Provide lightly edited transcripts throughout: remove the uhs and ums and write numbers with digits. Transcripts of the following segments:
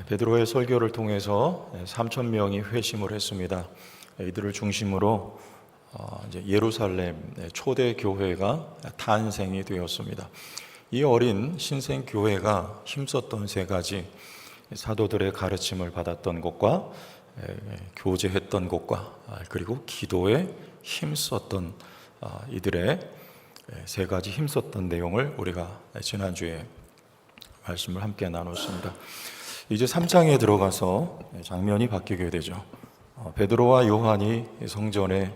베드로의 설교를 통해서 3천 명이 회심을 했습니다. 이들을 중심으로 이제 예루살렘 초대 교회가 탄생이 되었습니다. 이 어린 신생 교회가 힘썼던 세 가지, 사도들의 가르침을 받았던 것과 교제했던 것과 그리고 기도에 힘썼던 이들의 세 가지 힘썼던 내용을 우리가 지난주에 말씀을 함께 나눴습니다. 이제 3장에 들어가서 장면이 바뀌게 되죠. 베드로와 요한이 성전에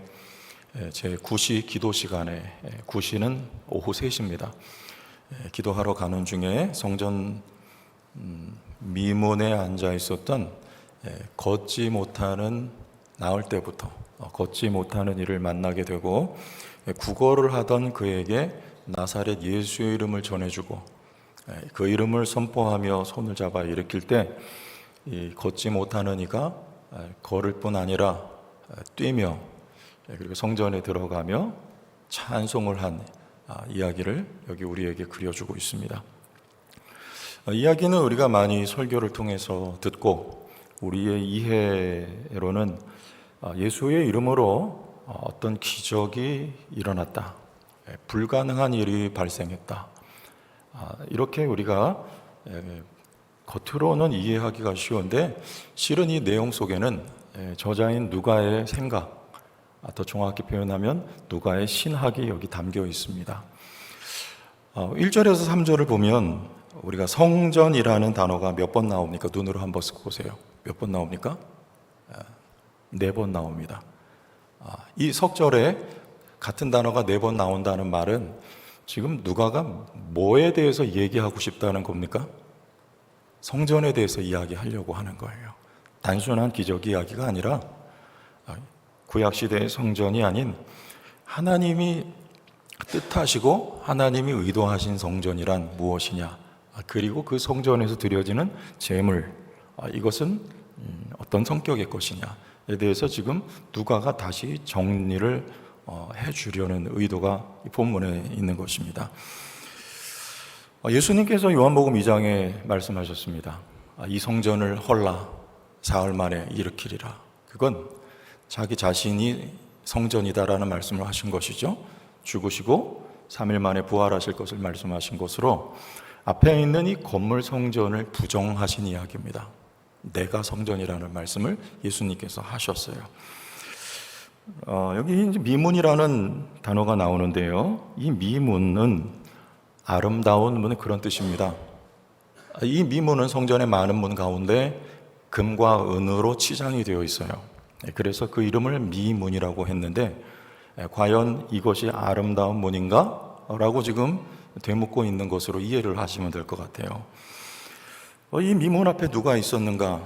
제9시 기도 시간에, 9시는 오후 3시입니다. 기도하러 가는 중에 성전 미문에 앉아 있었던 걷지 못하는, 나올 때부터 걷지 못하는 이를 만나게 되고, 구걸을 하던 그에게 나사렛 예수의 이름을 전해주고 그 이름을 선포하며 손을 잡아 일으킬 때 이 걷지 못하는 이가 걸을 뿐 아니라 뛰며 그리고 성전에 들어가며 찬송을 한 이야기를 여기 우리에게 그려주고 있습니다. 이야기는 우리가 많이 설교를 통해서 듣고 우리의 이해로는 예수의 이름으로 어떤 기적이 일어났다, 불가능한 일이 발생했다, 이렇게 우리가 겉으로는 이해하기가 쉬운데 실은 이 내용 속에는 저자인 누가의 생각, 더 정확히 표현하면 누가의 신학이 여기 담겨 있습니다. 1절에서 3절을 보면 우리가 성전이라는 단어가 몇 번 나옵니까? 눈으로 한번 보세요. 몇 번 나옵니까? 4번 나옵니다. 이 석절에 같은 단어가 4번 나온다는 말은 지금 누가가 뭐에 대해서 얘기하고 싶다는 겁니까? 성전에 대해서 이야기하려고 하는 거예요. 단순한 기적 이야기가 아니라 구약시대의 성전이 아닌 하나님이 뜻하시고 하나님이 의도하신 성전이란 무엇이냐, 그리고 그 성전에서 드려지는 제물, 이것은 어떤 성격의 것이냐에 대해서 지금 누가가 다시 정리를 해주려는 의도가 이 본문에 있는 것입니다. 예수님께서 요한복음 2장에 말씀하셨습니다. 이 성전을 헐라 사흘 만에 일으키리라. 그건 자기 자신이 성전이다라는 말씀을 하신 것이죠. 죽으시고 3일 만에 부활하실 것을 말씀하신 것으로 앞에 있는 이 건물 성전을 부정하신 이야기입니다. 내가 성전이라는 말씀을 예수님께서 하셨어요. 여기 이제 미문이라는 단어가 나오는데요. 이 미문은 아름다운 문, 그런 뜻입니다. 이 미문은 성전의 많은 문 가운데 금과 은으로 치장이 되어 있어요. 그래서 그 이름을 미문이라고 했는데 과연 이것이 아름다운 문인가? 라고 지금 되묻고 있는 것으로 이해를 하시면 될 것 같아요. 이 미문 앞에 누가 있었는가?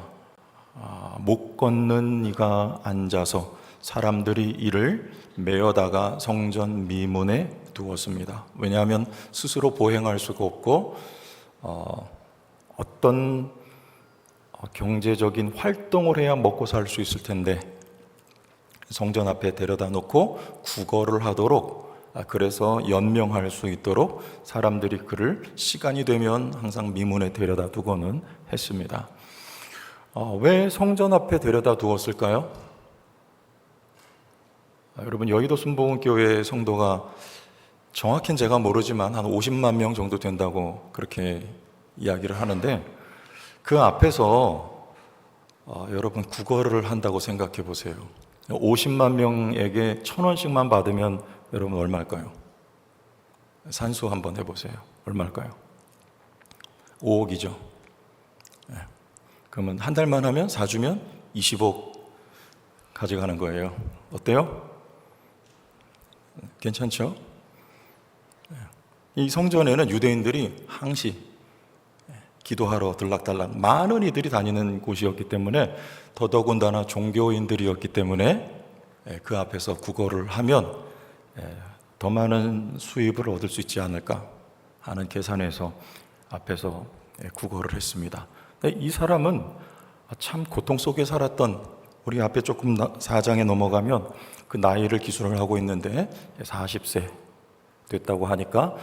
못 걷는 이가 앉아서 사람들이 이를 메어다가 성전 미문에 두었습니다. 왜냐하면 스스로 보행할 수가 없고 어떤 경제적인 활동을 해야 먹고 살 수 있을 텐데 성전 앞에 데려다 놓고 구걸을 하도록, 그래서 연명할 수 있도록 사람들이 그를 시간이 되면 항상 미문에 데려다 두고는 했습니다. 왜 성전 앞에 데려다 두었을까요? 여러분, 여의도 순복음교회 성도가 정확히는 제가 모르지만 한 50만 명 정도 된다고 그렇게 이야기를 하는데, 그 앞에서 여러분 구걸을 한다고 생각해 보세요. 50만 명에게 1,000원씩만 받으면 여러분 얼마일까요? 산수 한번 해보세요. 얼마일까요? 5억이죠. 그러면 한 달만 하면 사주면 20억 가져가는 거예요. 어때요? 괜찮죠? 이 성전에는 유대인들이 항시 기도하러 들락달락 많은 이들이 다니는 곳이었기 때문에, 더더군다나 종교인들이었기 때문에 그 앞에서 구걸을 하면 더 많은 수입을 얻을 수 있지 않을까 하는 계산에서 앞에서 구걸을 했습니다. 이 사람은 참 고통 속에 살았던, 우리 앞에 조금 4장에 넘어가면 그 나이를 기술을 하고 있는데 40세 됐다고 하니까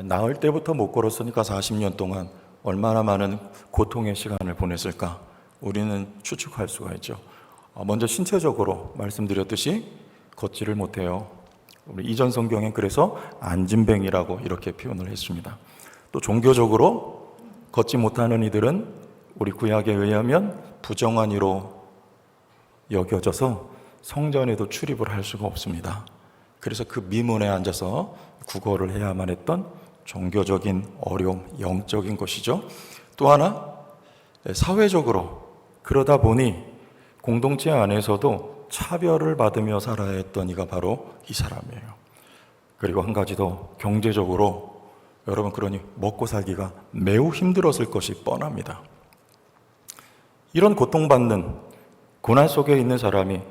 나을 때부터 못 걸었으니까 40년 동안 얼마나 많은 고통의 시간을 보냈을까 우리는 추측할 수가 있죠. 먼저 신체적으로 말씀드렸듯이 걷지를 못해요. 우리 이전 성경에 그래서 안진뱅이라고 이렇게 표현을 했습니다. 또 종교적으로 걷지 못하는 이들은 우리 구약에 의하면 부정한 이로 여겨져서 성전에도 출입을 할 수가 없습니다. 그래서 그 미문에 앉아서 구걸을 해야만 했던 종교적인 어려움, 영적인 것이죠. 또 하나, 사회적으로 그러다 보니 공동체 안에서도 차별을 받으며 살아야 했던 이가 바로 이 사람이에요. 그리고 한 가지 더, 경제적으로 여러분 그러니 먹고 살기가 매우 힘들었을 것이 뻔합니다. 이런 고통받는 고난 속에 있는 사람이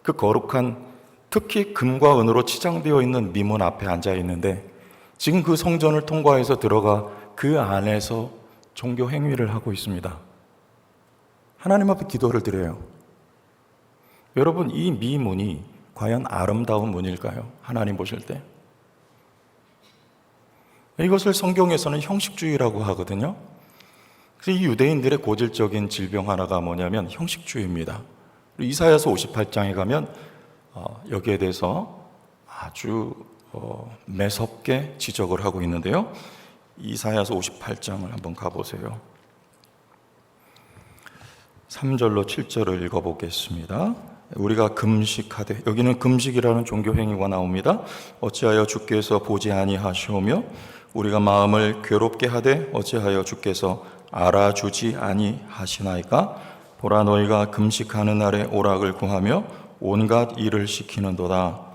그 거룩한 특히 금과 은으로 치장되어 있는 미문 앞에 앉아 있는데 지금 그 성전을 통과해서 들어가 그 안에서 종교 행위를 하고 있습니다. 하나님 앞에 기도를 드려요. 여러분, 이 미문이 과연 아름다운 문일까요? 하나님 보실 때. 이것을 성경에서는 형식주의라고 하거든요. 그래서 이 유대인들의 고질적인 질병 하나가 뭐냐면 형식주의입니다. 이사야서 58장에 가면 여기에 대해서 아주 매섭게 지적을 하고 있는데요. 이사야서 58장을 한번 가보세요. 3절로 7절을 읽어보겠습니다. 우리가 금식하되, 여기는 금식이라는 종교 행위가 나옵니다. 어찌하여 주께서 보지 아니하시오며 우리가 마음을 괴롭게 하되 어찌하여 주께서 알아주지 아니하시나이까? 보라, 너희가 금식하는 날에 오락을 구하며 온갖 일을 시키는도다.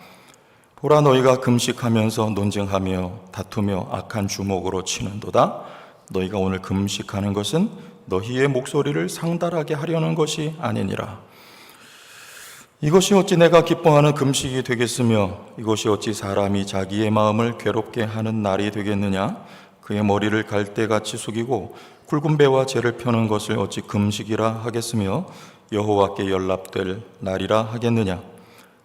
보라, 너희가 금식하면서 논쟁하며 다투며 악한 주먹으로 치는도다. 너희가 오늘 금식하는 것은 너희의 목소리를 상달하게 하려는 것이 아니니라. 이것이 어찌 내가 기뻐하는 금식이 되겠으며 이것이 어찌 사람이 자기의 마음을 괴롭게 하는 날이 되겠느냐? 그의 머리를 갈대같이 숙이고 굵은 배와 재를 펴는 것을 어찌 금식이라 하겠으며 여호와께 연락될 날이라 하겠느냐?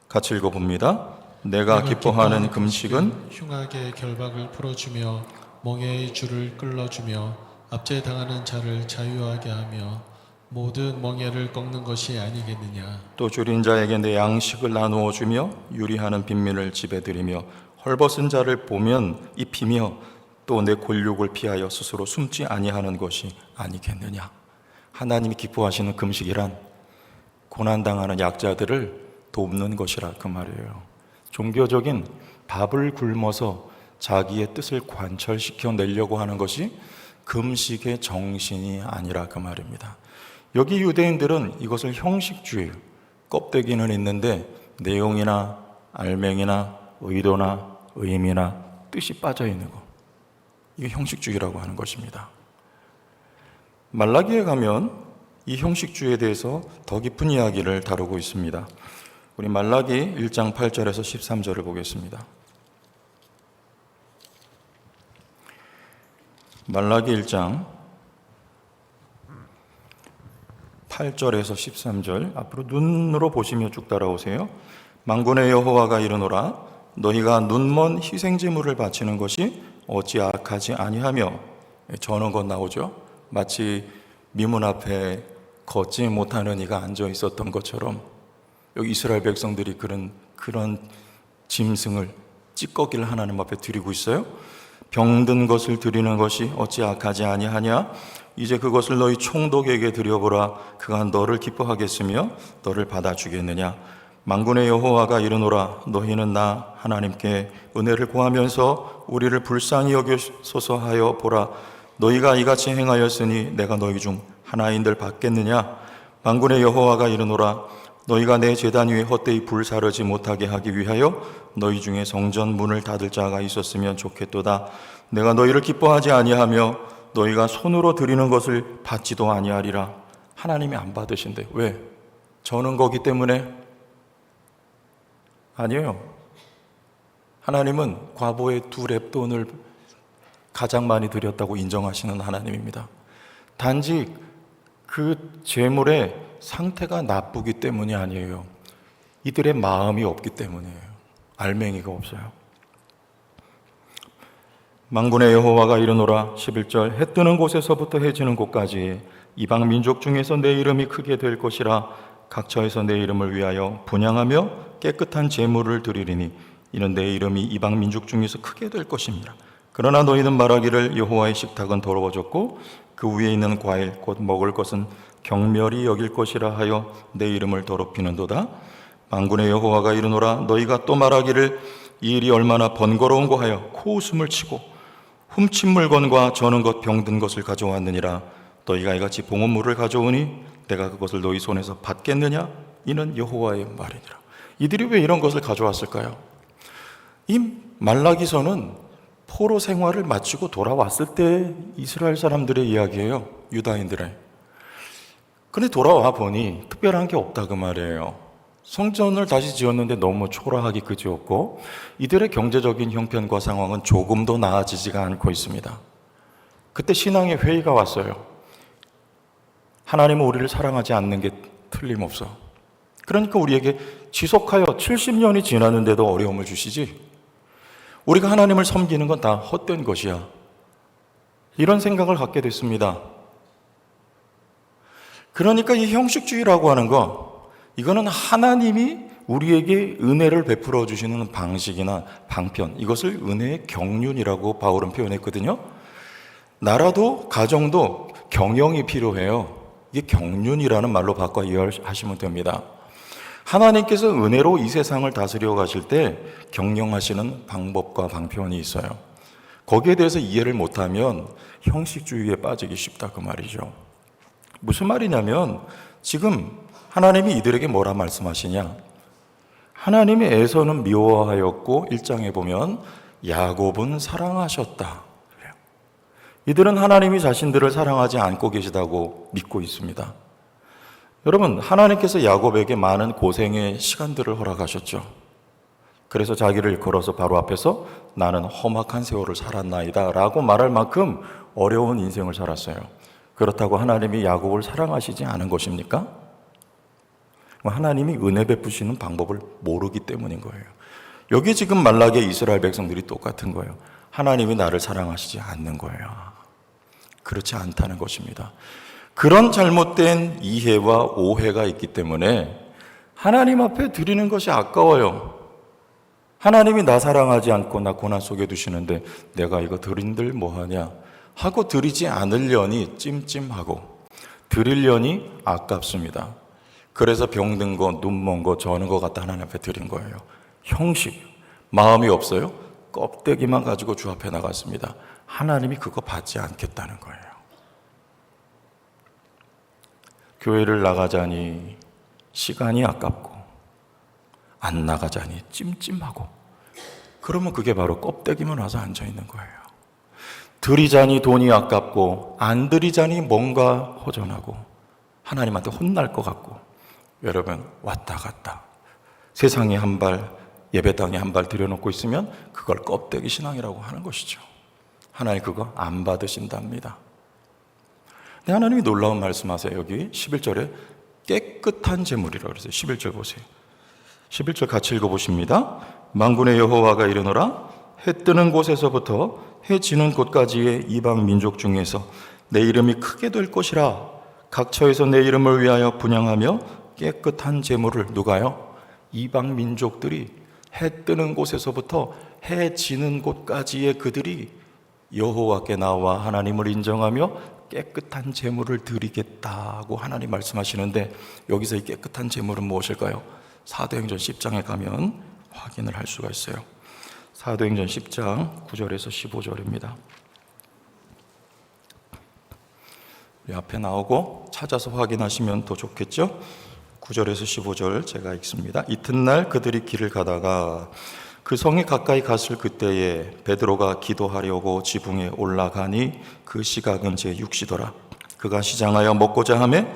같이 읽어봅니다. 내가 기뻐하는 금식은 흉악의 결박을 풀어주며 멍에의 줄을 끌어주며 압제당하는 자를 자유하게 하며 모든 멍에를 꺾는 것이 아니겠느냐. 또 줄인 자에게 내 양식을 나누어 주며 유리하는 빈민을 집에 들이며 헐벗은 자를 보면 입히며 또 내 골육을 피하여 스스로 숨지 아니하는 것이 아니겠느냐. 하나님이 기뻐하시는 금식이란 고난당하는 약자들을 돕는 것이라 그 말이에요. 종교적인 밥을 굶어서 자기의 뜻을 관철시켜 내려고 하는 것이 금식의 정신이 아니라 그 말입니다. 여기 유대인들은 이것을 형식주의, 껍데기는 있는데 내용이나 알맹이나 의도나 의미나 뜻이 빠져 있는 것, 이게 형식주의라고 하는 것입니다. 말라기에 가면 이 형식주의에 대해서 더 깊은 이야기를 다루고 있습니다. 우리 말라기 1장 8절에서 13절을 보겠습니다. 말라기 1장 8절에서 13절, 앞으로 눈으로 보시며 쭉 따라오세요. 만군의 여호와가 이르노라. 너희가 눈먼 희생제물을 바치는 것이 어찌 악하지 아니하며, 저는 것 나오죠. 마치 미문 앞에 걷지 못하는 이가 앉아 있었던 것처럼 여기 이스라엘 백성들이 그런 짐승을, 찌꺼기를 하나님 앞에 드리고 있어요. 병든 것을 드리는 것이 어찌 악하지 아니하냐? 이제 그것을 너희 총독에게 드려보라. 그가 너를 기뻐하겠으며 너를 받아주겠느냐? 만군의 여호와가 이르노라. 너희는 나 하나님께 은혜를 구하면서 우리를 불쌍히 여기소서 하여 보라. 너희가 이같이 행하였으니 내가 너희 중 하나인들 받겠느냐? 만군의 여호와가 이르노라. 너희가 내 제단 위에 헛되이 불사르지 못하게 하기 위하여 너희 중에 성전 문을 닫을 자가 있었으면 좋겠도다. 내가 너희를 기뻐하지 아니하며 너희가 손으로 드리는 것을 받지도 아니하리라. 하나님이 안 받으신대. 왜? 저는 거기 때문에? 아니에요. 하나님은 과부의 2렙돈을 가장 많이 드렸다고 인정하시는 하나님입니다. 단지 그 재물의 상태가 나쁘기 때문이 아니에요. 이들의 마음이 없기 때문이에요. 알맹이가 없어요. 만군의 여호와가 이르노라. 11절 해 뜨는 곳에서부터 해 지는 곳까지 이방 민족 중에서 내 이름이 크게 될 것이라. 각처에서 내 이름을 위하여 분향하며 깨끗한 제물을 드리리니 이는 내 이름이 이방 민족 중에서 크게 될 것입니다. 그러나 너희는 말하기를 여호와의 식탁은 더러워졌고 그 위에 있는 과일 곧 먹을 것은 경멸이 여길 것이라 하여 내 이름을 더럽히는도다. 만군의 여호와가 이르노라. 너희가 또 말하기를 이 일이 얼마나 번거로운고 하여 코웃음을 치고 훔친 물건과 저는 것 병든 것을 가져왔느니라. 너희가 이같이 봉헌물을 가져오니 내가 그것을 너희 손에서 받겠느냐? 이는 여호와의 말이니라. 이들이 왜 이런 것을 가져왔을까요? 이 말라기서는 포로 생활을 마치고 돌아왔을 때 이스라엘 사람들의 이야기예요. 유다인들의. 그런데 돌아와 보니 특별한 게 없다 그 말이에요. 성전을 다시 지었는데 너무 초라하기 그지없고 이들의 경제적인 형편과 상황은 조금도 나아지지가 않고 있습니다. 그때 신앙의 회의가 왔어요. 하나님은 우리를 사랑하지 않는 게 틀림없어. 그러니까 우리에게 지속하여 70년이 지났는데도 어려움을 주시지. 우리가 하나님을 섬기는 건 다 헛된 것이야. 이런 생각을 갖게 됐습니다. 그러니까 이 형식주의라고 하는 거, 이거는 하나님이 우리에게 은혜를 베풀어 주시는 방식이나 방편, 이것을 은혜의 경륜이라고 바울은 표현했거든요. 나라도 가정도 경영이 필요해요. 이게 경륜이라는 말로 바꿔 이해하시면 됩니다. 하나님께서 은혜로 이 세상을 다스려 가실 때 경영하시는 방법과 방편이 있어요. 거기에 대해서 이해를 못하면 형식주의에 빠지기 쉽다 그 말이죠. 무슨 말이냐면 지금 하나님이 이들에게 뭐라 말씀하시냐? 하나님이 에서는 미워하였고 1장에 보면 야곱은 사랑하셨다. 그래요. 이들은 하나님이 자신들을 사랑하지 않고 계시다고 믿고 있습니다. 여러분, 하나님께서 야곱에게 많은 고생의 시간들을 허락하셨죠. 그래서 자기를 걸어서 바로 앞에서 나는 험악한 세월을 살았나이다 라고 말할 만큼 어려운 인생을 살았어요. 그렇다고 하나님이 야곱을 사랑하시지 않은 것입니까? 하나님이 은혜 베푸시는 방법을 모르기 때문인 거예요. 여기 지금 말라기의 이스라엘 백성들이 똑같은 거예요. 하나님이 나를 사랑하시지 않는 거예요. 그렇지 않다는 것입니다. 그런 잘못된 이해와 오해가 있기 때문에 하나님 앞에 드리는 것이 아까워요. 하나님이 나 사랑하지 않고 나 고난 속에 두시는데 내가 이거 드린들 뭐하냐 하고 드리지 않으려니 찜찜하고 드리려니 아깝습니다. 그래서 병든 거, 눈먼 거, 저는 거 갖다 하나님 앞에 드린 거예요. 형식, 마음이 없어요? 껍데기만 가지고 주 앞에 나갔습니다. 하나님이 그거 받지 않겠다는 거예요. 교회를 나가자니 시간이 아깝고 안 나가자니 찜찜하고 그러면 그게 바로 껍데기만 와서 앉아있는 거예요. 드리자니 돈이 아깝고 안 드리자니 뭔가 허전하고 하나님한테 혼날 것 같고 여러분 왔다 갔다 세상에 한 발 예배당에 한 발 들여놓고 있으면 그걸 껍데기 신앙이라고 하는 것이죠. 하나님 그거 안 받으신답니다. 근데 하나님이 놀라운 말씀하세요. 여기 11절에 깨끗한 제물이라고 그랬어요. 11절 보세요. 11절 같이 읽어보십니다. 만군의 여호와가 이르노라. 해 뜨는 곳에서부터 해 지는 곳까지의 이방 민족 중에서 내 이름이 크게 될 것이라. 각처에서 내 이름을 위하여 분향하며 깨끗한 제물을 누가요? 이방 민족들이 해 뜨는 곳에서부터 해 지는 곳까지의 그들이 여호와께 나와 하나님을 인정하며 깨끗한 제물을 드리겠다고 하나님 말씀하시는데 여기서 이 깨끗한 제물은 무엇일까요? 사도행전 10장에 가면 확인을 할 수가 있어요. 사도행전 10장 9절에서 15절입니다. 앞에 나오고 찾아서 확인하시면 더 좋겠죠? 9절에서 15절 제가 읽습니다. 이튿날 그들이 길을 가다가 그 성에 가까이 갔을 그때에 베드로가 기도하려고 지붕에 올라가니 그 시각은 제6시더라. 그가 시장하여 먹고자 하매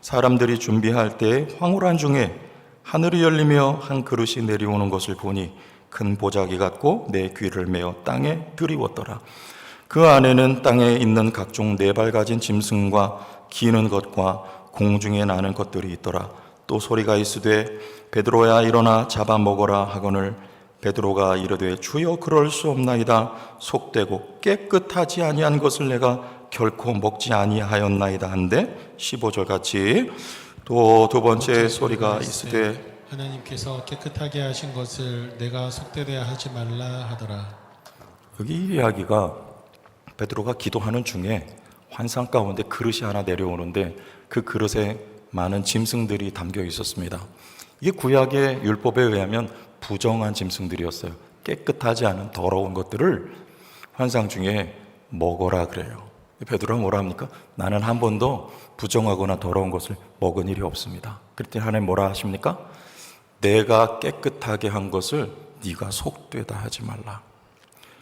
사람들이 준비할 때에 황홀한 중에 하늘이 열리며 한 그릇이 내려오는 것을 보니 큰 보자기 같고 내 귀를 메어 땅에 들이웠더라. 그 안에는 땅에 있는 각종 네 발 가진 짐승과 기는 것과 공중에 나는 것들이 있더라. 또 소리가 있으되 베드로야 일어나 잡아먹어라 하거늘 베드로가 이르되 주여 그럴 수 없나이다. 속되고 깨끗하지 아니한 것을 내가 결코 먹지 아니하였나이다 한데 15절 같이 또 두 번째 소리가 있으되 하나님께서 깨끗하게 하신 것을 내가 속되되어 하지 말라 하더라. 여기 이 이야기가 베드로가 기도하는 중에 환상 가운데 그릇이 하나 내려오는데 그 그릇에 많은 짐승들이 담겨 있었습니다. 이게 구약의 율법에 의하면 부정한 짐승들이었어요. 깨끗하지 않은 더러운 것들을 환상 중에 먹어라 그래요. 베드로가 뭐라 합니까? 나는 한 번도 부정하거나 더러운 것을 먹은 일이 없습니다. 그랬더니 하나님 뭐라 하십니까? 내가 깨끗하게 한 것을 네가 속되다 하지 말라.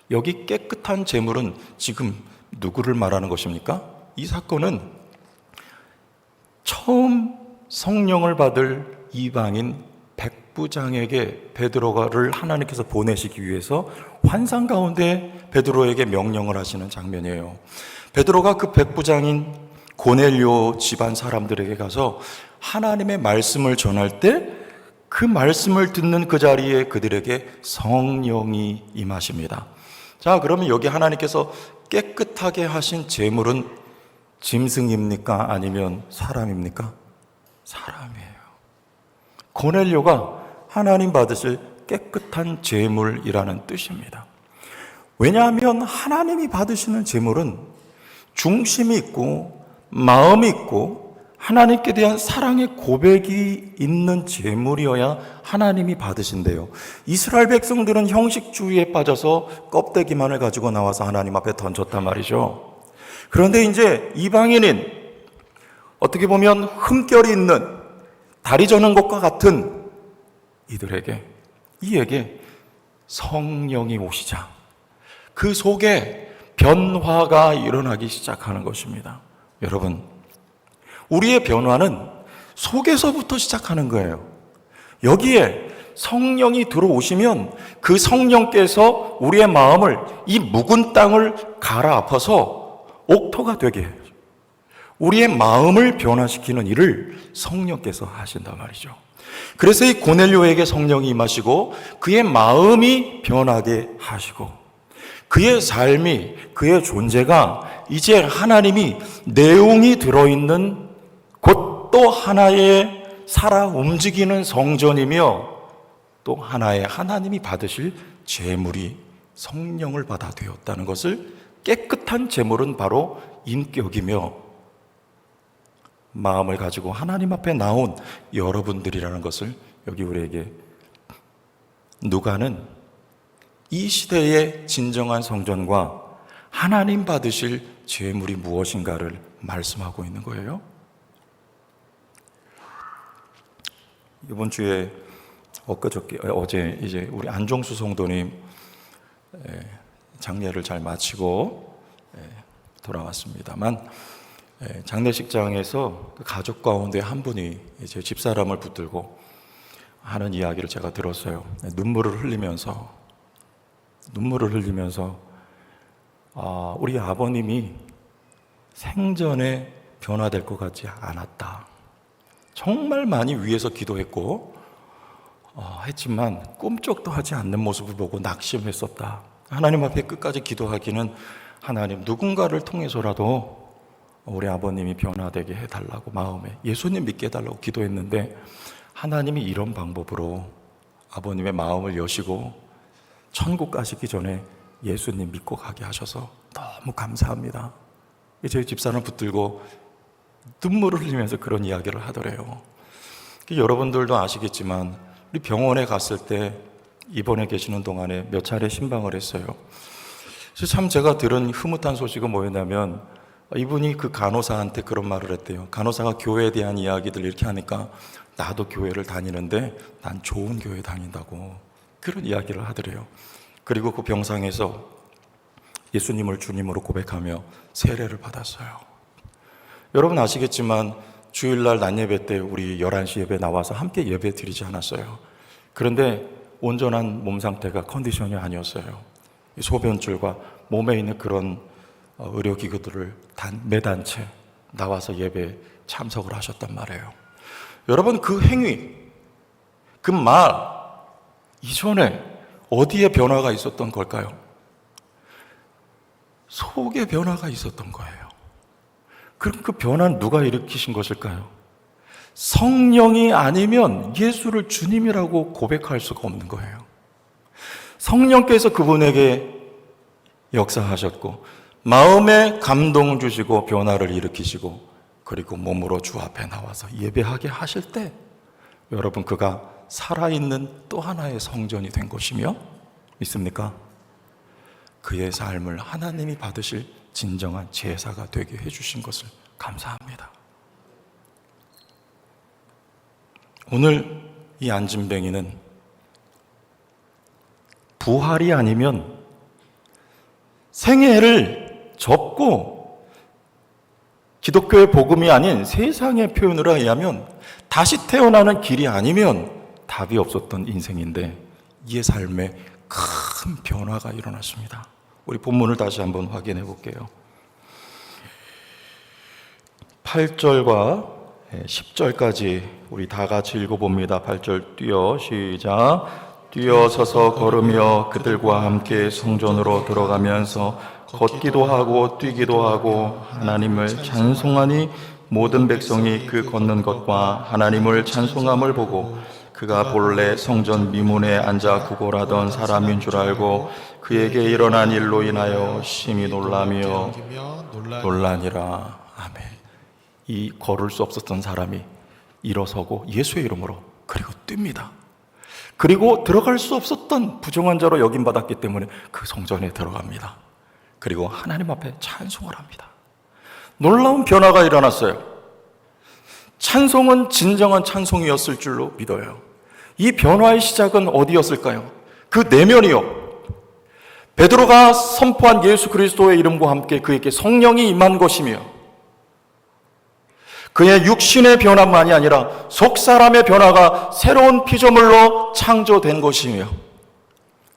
여기 깨끗한 재물은 지금 누구를 말하는 것입니까? 이 사건은 처음 성령을 받을 이방인 백부장에게 베드로를 하나님께서 보내시기 위해서 환상 가운데 베드로에게 명령을 하시는 장면이에요. 베드로가 그 백부장인 고넬료 집안 사람들에게 가서 하나님의 말씀을 전할 때 그 말씀을 듣는 그 자리에 그들에게 성령이 임하십니다. 자, 그러면 여기 하나님께서 깨끗하게 하신 제물은 짐승입니까? 아니면 사람입니까? 사람이에요. 고넬료가 하나님 받으실 깨끗한 제물이라는 뜻입니다. 왜냐하면 하나님이 받으시는 제물은 중심이 있고 마음이 있고 하나님께 대한 사랑의 고백이 있는 제물이어야 하나님이 받으신대요. 이스라엘 백성들은 형식주의에 빠져서 껍데기만을 가지고 나와서 하나님 앞에 던졌단 말이죠. 그런데 이제 이방인인 어떻게 보면 흠결이 있는 다리 저는 것과 같은 이에게 성령이 오시자 그 속에 변화가 일어나기 시작하는 것입니다. 여러분, 우리의 변화는 속에서부터 시작하는 거예요. 여기에 성령이 들어오시면 그 성령께서 우리의 마음을 이 묵은 땅을 갈아엎어서 옥토가 되게 해요. 우리의 마음을 변화시키는 일을 성령께서 하신단 말이죠. 그래서 이 고넬료에게 성령이 임하시고 그의 마음이 변하게 하시고 그의 삶이, 그의 존재가 이제 하나님이 내용이 들어있는 곧 또 하나의 살아 움직이는 성전이며 또 하나의 하나님이 받으실 제물이 성령을 받아 되었다는 것을 깨끗한 제물은 바로 인격이며 마음을 가지고 하나님 앞에 나온 여러분들이라는 것을 여기 우리에게 누가는 이 시대의 진정한 성전과 하나님 받으실 제물이 무엇인가를 말씀하고 있는 거예요. 이번 주에 어제 이제 우리 안종수 성도님 장례를 잘 마치고 돌아왔습니다만 장례식장에서 그 가족 가운데 한 분이 이제 집사람을 붙들고 하는 이야기를 제가 들었어요. 눈물을 흘리면서 우리 아버님이 생전에 변화될 것 같지 않았다. 정말 많이 위에서 기도했고 했지만 꿈쩍도 하지 않는 모습을 보고 낙심했었다. 하나님 앞에 끝까지 기도하기는 하나님 누군가를 통해서라도 우리 아버님이 변화되게 해달라고 마음에 예수님 믿게 해달라고 기도했는데 하나님이 이런 방법으로 아버님의 마음을 여시고 천국 가시기 전에 예수님 믿고 가게 하셔서 너무 감사합니다. 저희 집사람 붙들고 눈물을 흘리면서 그런 이야기를 하더래요. 여러분들도 아시겠지만 우리 병원에 갔을 때 입원해 계시는 동안에 몇 차례 신방을 했어요. 그래서 참 제가 들은 흐뭇한 소식은 뭐였냐면 이분이 그 간호사한테 그런 말을 했대요. 간호사가 교회에 대한 이야기들 이렇게 하니까 나도 교회를 다니는데 난 좋은 교회 다닌다고 그런 이야기를 하더래요. 그리고 그 병상에서 예수님을 주님으로 고백하며 세례를 받았어요. 여러분 아시겠지만 주일날 낮예배 때 우리 11시 예배 나와서 함께 예배 드리지 않았어요. 그런데 온전한 몸 상태가 컨디션이 아니었어요. 소변줄과 몸에 있는 그런 의료기구들을 매단 채 나와서 예배에 참석을 하셨단 말이에요. 여러분 그 행위, 그 말 이전에 어디에 변화가 있었던 걸까요? 속에 변화가 있었던 거예요. 그럼 그 변화는 누가 일으키신 것일까요? 성령이 아니면 예수를 주님이라고 고백할 수가 없는 거예요. 성령께서 그분에게 역사하셨고 마음에 감동을 주시고 변화를 일으키시고 그리고 몸으로 주 앞에 나와서 예배하게 하실 때 여러분 그가 살아있는 또 하나의 성전이 된 것이며 믿습니까? 그의 삶을 하나님이 받으실 진정한 제사가 되게 해주신 것을 감사합니다. 오늘 이 안진뱅이는 부활이 아니면 생애를 접고 기독교의 복음이 아닌 세상의 표현으로 의하면 다시 태어나는 길이 아니면 답이 없었던 인생인데 이의 삶에 큰 변화가 일어났습니다. 우리 본문을 다시 한번 확인해 볼게요. 8절과 10절까지 우리 다 같이 읽어봅니다. 8절 뛰어 시작. 뛰어서서 걸으며 그들과 함께 성전으로 들어가면서 걷기도 하고 뛰기도 하고 하나님을 찬송하니 모든 백성이 그 걷는 것과 하나님을 찬송함을 보고 그가 본래 성전 미문에 앉아 구걸하던 사람인 줄 알고 그에게 일어난 일로 인하여 심히 놀라며 놀라니라. 아멘. 이 걸을 수 없었던 사람이 일어서고 예수의 이름으로 그리고 뜁니다. 그리고 들어갈 수 없었던 부정한 자로 여김받았기 때문에 그 성전에 들어갑니다. 그리고 하나님 앞에 찬송을 합니다. 놀라운 변화가 일어났어요. 찬송은 진정한 찬송이었을 줄로 믿어요. 이 변화의 시작은 어디였을까요? 그 내면이요. 베드로가 선포한 예수 그리스도의 이름과 함께 그에게 성령이 임한 것이며 그의 육신의 변화만이 아니라 속사람의 변화가 새로운 피조물로 창조된 것이며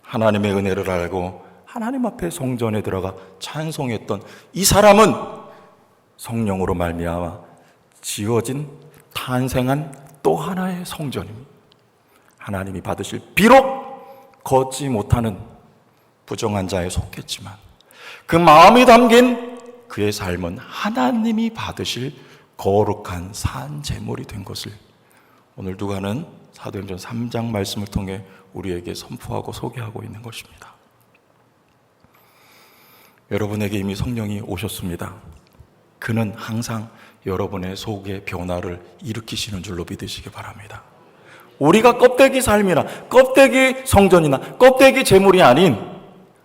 하나님의 은혜를 알고 하나님 앞에 성전에 들어가 찬송했던 이 사람은 성령으로 말미암아 지어진 탄생한 또 하나의 성전입니다. 하나님이 받으실 비록 걷지 못하는 부정한 자에 속했지만 그 마음이 담긴 그의 삶은 하나님이 받으실 거룩한 산 제물이 된 것을 오늘 누가는 사도행전 3장 말씀을 통해 우리에게 선포하고 소개하고 있는 것입니다. 여러분에게 이미 성령이 오셨습니다. 그는 항상 여러분의 속의 변화를 일으키시는 줄로 믿으시기 바랍니다. 우리가 껍데기 삶이나 껍데기 성전이나 껍데기 제물이 아닌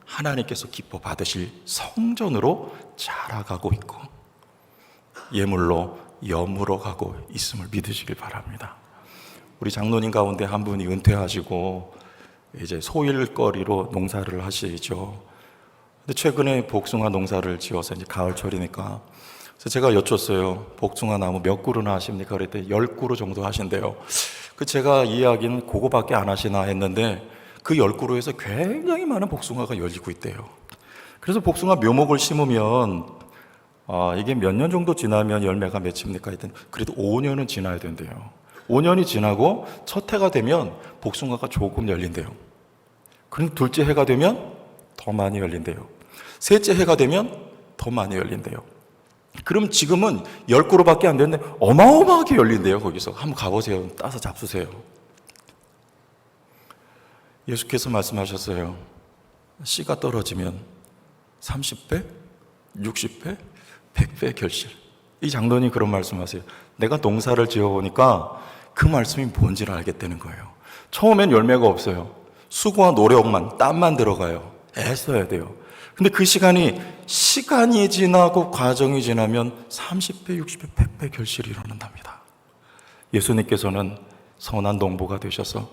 하나님께서 기뻐 받으실 성전으로 자라가고 있고 예물로 염으로 가고 있음을 믿으시길 바랍니다. 우리 장로님 가운데 한 분이 은퇴하시고 이제 소일거리로 농사를 하시죠. 근데 최근에 복숭아 농사를 지어서 이제 가을철이니까 그래서 제가 여쭸어요. 복숭아 나무 몇 그루나 하십니까? 그랬더니 10그루 정도 하신대요. 그 제가 이야기는 그거밖에 안 하시나 했는데 그 10그루에서 굉장히 많은 복숭아가 열리고 있대요. 그래서 복숭아 묘목을 심으면 이게 몇 년 정도 지나면 열매가 맺힙니까? 했더니 그래도 5년은 지나야 된대요. 5년이 지나고 첫 해가 되면 복숭아가 조금 열린대요. 그럼 둘째 해가 되면 더 많이 열린대요. 셋째 해가 되면 더 많이 열린대요. 그럼 지금은 10그루밖에 안 됐는데 어마어마하게 열린대요. 거기서 한번 가보세요. 따서 잡수세요. 예수께서 말씀하셨어요. 씨가 떨어지면 30배, 60배, 100배 결실. 이 장로님 그런 말씀하세요. 내가 농사를 지어보니까 그 말씀이 뭔지를 알겠다는 거예요. 처음엔 열매가 없어요. 수고와 노력만, 땀만 들어가요. 애써야 돼요. 근데 그 시간이 지나고 과정이 지나면 30배, 60배, 100배 결실이 일어난답니다. 예수님께서는 선한 농부가 되셔서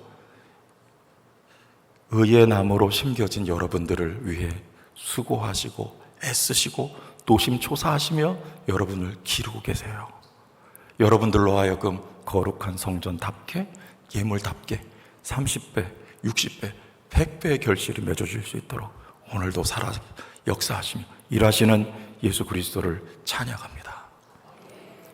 의의 나무로 심겨진 여러분들을 위해 수고하시고 애쓰시고 노심초사하시며 여러분을 기르고 계세요. 여러분들로 하여금 거룩한 성전답게 예물답게 30배, 60배, 100배의 결실이 맺어질 수 있도록 오늘도 살아 역사하시며 일하시는 예수 그리스도를 찬양합니다.